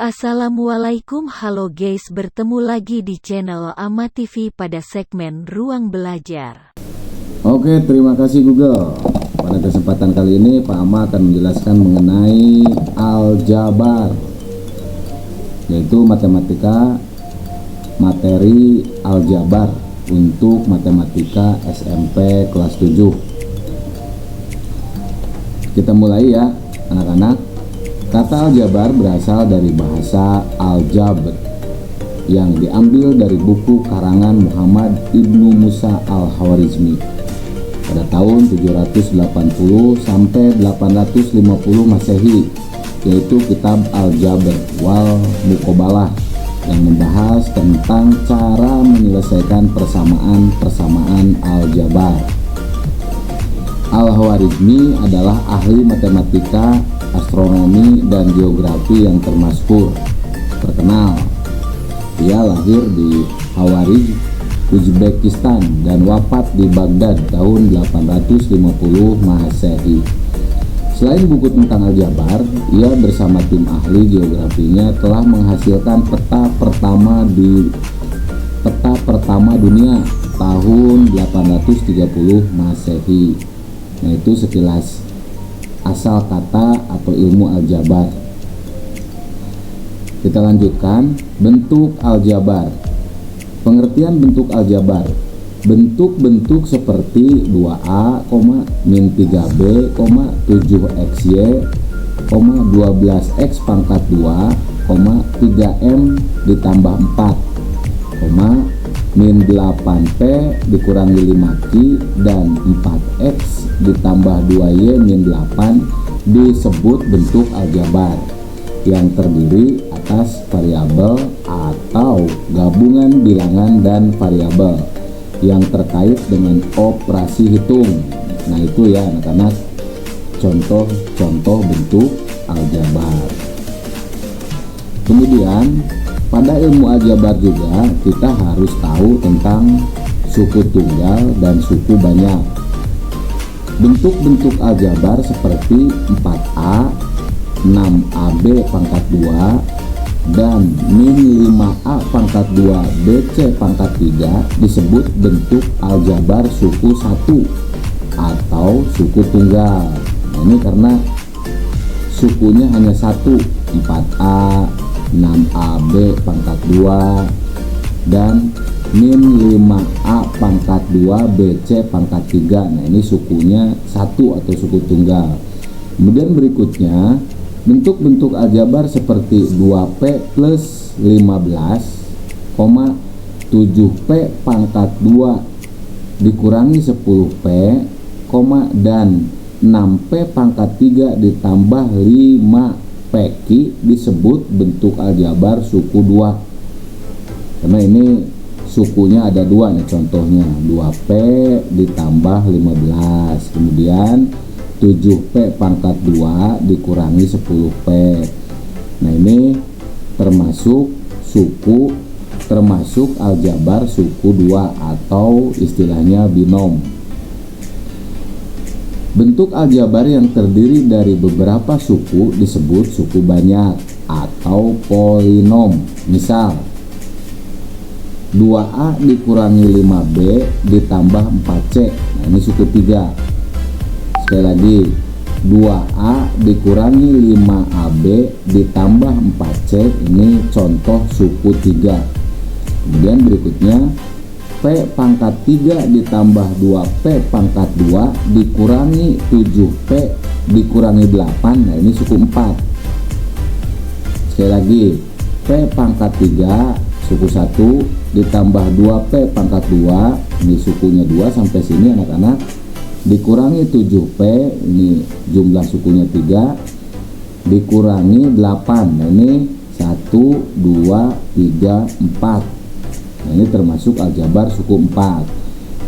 Assalamualaikum, halo guys, bertemu lagi di channel Ama TV pada segmen Ruang Belajar. Oke, terima kasih Google. Pada kesempatan kali ini Pak Ama akan menjelaskan mengenai aljabar, yaitu matematika materi aljabar untuk matematika SMP kelas 7. Kita mulai ya anak-anak. Kata aljabar berasal dari bahasa al-jabr yang diambil dari buku karangan Muhammad Ibnu Musa al-Khwarizmi pada tahun 780 sampai 850 Masehi, yaitu kitab Al-Jabr wal Muqabalah yang membahas tentang cara menyelesaikan persamaan aljabar. Al-Khwarizmi adalah ahli matematika, astronomi, dan geografi yang terkenal. Ia lahir di Khawarij, Uzbekistan dan wafat di Baghdad tahun 850 Masehi. Selain buku tentang aljabar, ia bersama tim ahli geografinya telah menghasilkan peta pertama dunia tahun 830 Masehi. Nah, itu sekilas asal kata atau ilmu aljabar. Kita lanjutkan. Bentuk aljabar. Pengertian bentuk aljabar: bentuk-bentuk seperti 2A, min 3B, 7XY, 12X pangkat 2, 3M ditambah 4, min 8P dikurangi 5Q, dan 4X ditambah 2Y min 8 disebut bentuk aljabar yang terdiri atas variabel atau gabungan bilangan dan variabel yang terkait dengan operasi hitung. Nah, itu ya anak-anak contoh-contoh bentuk aljabar. Kemudian pada ilmu aljabar juga kita harus tahu tentang suku tunggal dan suku banyak. Bentuk-bentuk aljabar seperti 4A, 6AB pangkat 2, dan min 5A pangkat 2 BC pangkat 3 disebut bentuk aljabar suku 1 atau suku tunggal. Nah, ini karena sukunya hanya 1, 4A, 6AB pangkat 2, dan min 5A pangkat 2 BC pangkat 3. Nah, ini sukunya 1 atau suku tunggal. Kemudian berikutnya bentuk-bentuk aljabar seperti 2P plus 15, 7P pangkat 2 dikurangi 10P, dan 6P pangkat 3 ditambah 5PQ disebut bentuk aljabar suku 2. Karena ini sukunya ada 2 nih, contohnya 2P ditambah 15, kemudian 7P pangkat 2 dikurangi 10P. Nah, ini termasuk aljabar suku 2 atau istilahnya binom. Bentuk aljabar yang terdiri dari beberapa suku disebut suku banyak atau polinom. Misal 2A dikurangi 5B ditambah 4C. Nah, ini suku 3. Sekali lagi, 2A dikurangi 5AB ditambah 4C, ini contoh suku 3. Kemudian berikutnya P pangkat 3 ditambah 2P pangkat 2 dikurangi 7P dikurangi 8. Nah, ini suku 4. Sekali lagi, P pangkat 3 suku 1 ditambah 2P pangkat 2, ini sukunya 2 sampai sini anak-anak, dikurangi 7P, ini jumlah sukunya 3, dikurangi 8. Nah, ini 1, 2, 3, 4. Nah, ini termasuk aljabar suku 4.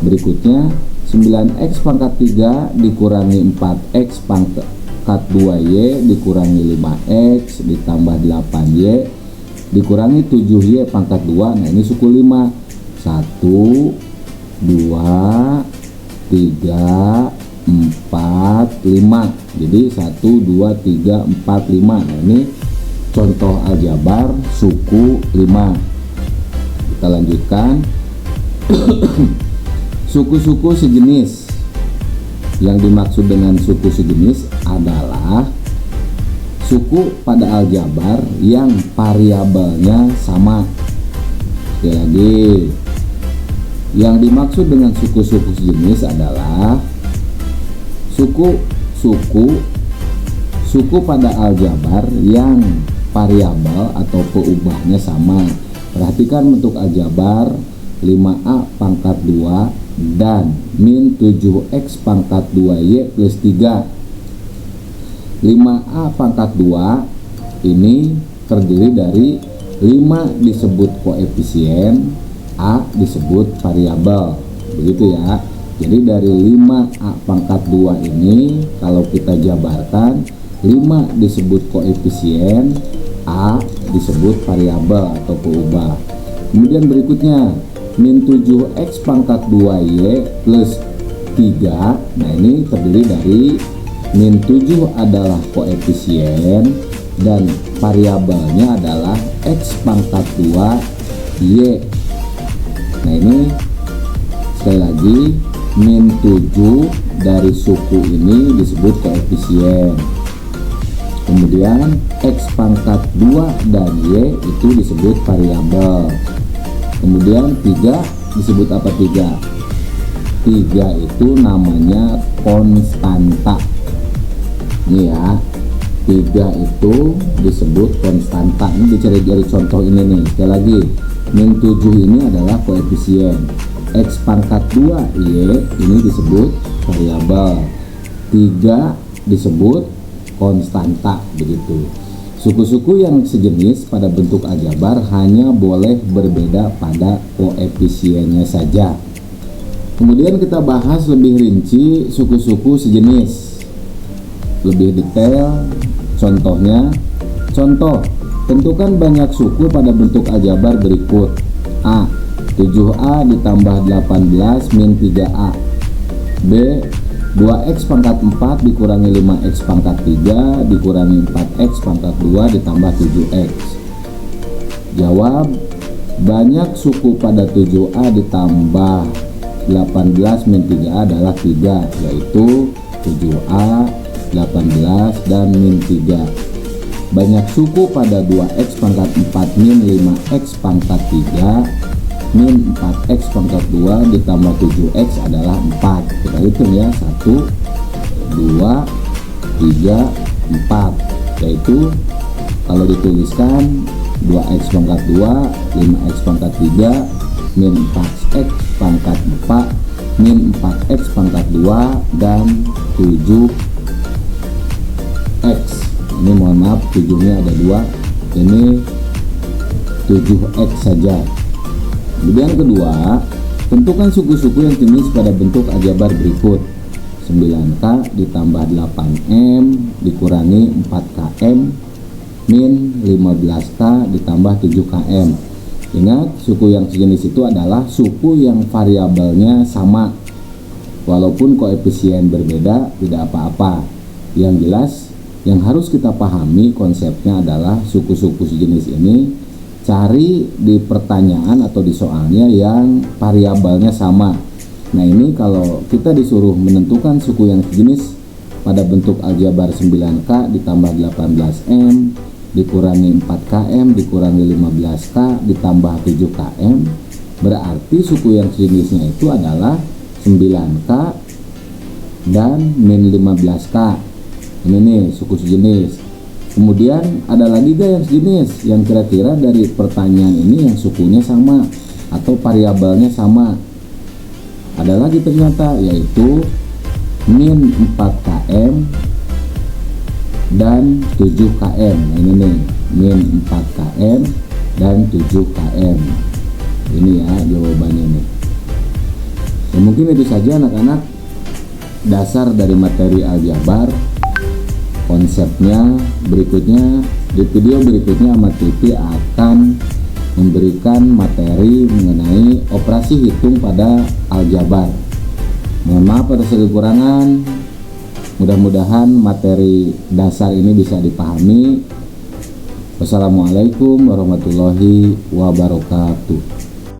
Berikutnya 9X pangkat 3 dikurangi 4X pangkat 2Y dikurangi 5X ditambah 8Y dikurangi 7Y pangkat 2. Nah, ini suku 5. 1, 2, 3, 4, 5. Jadi 1, 2, 3, 4, 5. Nah, ini contoh aljabar suku 5. Kita lanjutkan. Suku-suku sejenis. Yang dimaksud dengan suku sejenis adalah suku pada aljabar yang variabelnya sama. Sekali lagi, yang dimaksud dengan suku-suku sejenis adalah suku pada aljabar yang variabel atau peubahnya sama. Perhatikan bentuk aljabar 5A pangkat 2 dan min 7X pangkat 2Y plus 3. 5A pangkat 2 ini terdiri dari 5 disebut koefisien, A disebut variabel, begitu ya. Jadi dari 5A pangkat 2 ini kalau kita jabarkan, 5 disebut koefisien, A disebut variabel atau peubah. Kemudian berikutnya min 7X pangkat 2Y plus 3. Nah ini terdiri dari min 7 adalah koefisien dan variabelnya adalah X pangkat 2 Y. Nah ini sekali lagi, min 7 dari suku ini disebut koefisien. Kemudian X pangkat 2 dan Y itu disebut variabel. Kemudian 3 disebut apa 3? 3 itu namanya konstanta. Ini ya, 3 itu disebut konstanta. Ini dicari dari contoh ini nih. Sekali lagi, min 7 ini adalah koefisien. X pangkat 2Y ini disebut variabel. 3 disebut konstanta, begitu. Suku-suku yang sejenis pada bentuk aljabar hanya boleh berbeda pada koefisiennya saja. Kemudian kita bahas lebih rinci suku-suku sejenis, lebih detail. Contohnya, contoh, tentukan banyak suku pada bentuk aljabar berikut. A. 7A ditambah 18 min 3A. B. 2X pangkat 4 dikurangi 5X pangkat 3 dikurangi 4X pangkat 2 ditambah 7X. Jawab, banyak suku pada 7A ditambah 18 min 3A adalah 3, yaitu 7A, 18, dan min 3. Banyak suku pada 2X pangkat 4 min 5X pangkat 3 min 4X pangkat 2 ditambah 7X adalah 4. Kita hitung ya, 1, 2, 3, 4. Yaitu kalau dituliskan 2X pangkat 2, 5X pangkat 3, min 4X pangkat 4, min 4X pangkat 2, dan 7X. Ini mohon maaf, 7-nya ada 2. Ini 7X saja. Kemudian kedua, tentukan suku-suku yang jenis pada bentuk aljabar berikut. 9K ditambah 8M dikurangi 4KM min 15K ditambah 7KM. Ingat, suku yang sejenis itu adalah suku yang variabelnya sama. Walaupun koefisien berbeda, tidak apa-apa. Yang jelas, yang harus kita pahami konsepnya adalah suku-suku sejenis ini cari di pertanyaan atau di soalnya yang variabelnya sama. Nah ini kalau kita disuruh menentukan suku yang sejenis pada bentuk aljabar 9K ditambah 18M dikurangi 4KM dikurangi 15K ditambah 7KM, berarti suku yang sejenisnya itu adalah 9K dan min 15K. Ini nih suku sejenis. Kemudian ada lagi gak yang sejenis yang kira-kira dari pertanyaan ini yang sukunya sama atau variabelnya sama? Ada lagi ternyata, yaitu min 4KM dan 7KM. Nah, ini nih, min 4KM dan 7KM. Ini ya jawabannya nih. Ya, mungkin itu saja anak-anak dasar dari materi aljabar. Konsepnya berikutnya, di video berikutnya Amat TV akan memberikan materi mengenai operasi hitung pada aljabar. Mohon maaf atas kekurangan. Mudah-mudahan materi dasar ini bisa dipahami. Wassalamualaikum warahmatullahi wabarakatuh.